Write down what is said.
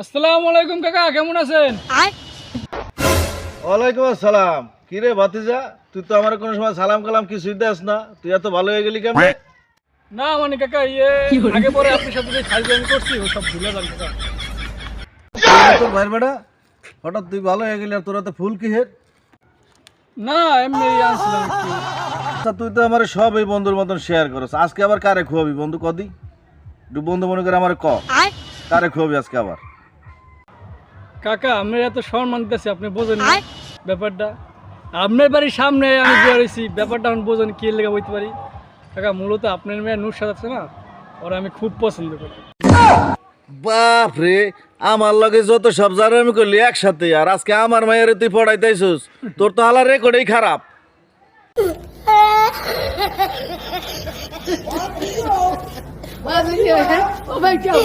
আসসালামু আলাইকুম কাকা, কেমন আছেন? ওয়ালাইকুম আসসালাম। কি রে ভাতিজা, তুই তো আমার কোনো সময় সালাম কালাম কিছুই দেস না, তুই এত ভালো হয়ে গেলি কেমন? না মানে কাকা আগে পরে আপনার সাথে যে ফাইজলামি করছি ও সব ভুলে যান কাকা। তোর ভাইয়ের বেটা হঠাৎ তুই ভালো হয়ে গেলি আর তোরা তো ফুল কি হের? না এমনি আনছিলাম একটু। আচ্ছা তুই তো আমার সব এই বন্ধুর মতন শেয়ার করস, আজকে আবার কারে খুয়াবি বন্ধু কদি? একটু বন্ধু মনে করে আমার কারে খুয়াবি আজকে আবার? কাকা আমরা এত সম্মান দিতেছি, আপনি বোঝেন না ব্যাপারটা। আপনার বাড়ির সামনে আমি বিয়ে হয়েছি, ব্যাপারটা আমি বোঝেন কি লেগে বলতে পারি। কাকা মূলত আপনার মেয়ে নুরসাদ আছে না, ওরা আমি খুব পছন্দ করি। বাপ রে, আমার লগে যত সব জানো আমি করলি একসাথে, আর আজকে আমার মায়ের তুই পড়াইতেছিস, তোর তো হালার রেকর্ডই খারাপ। Oh my God.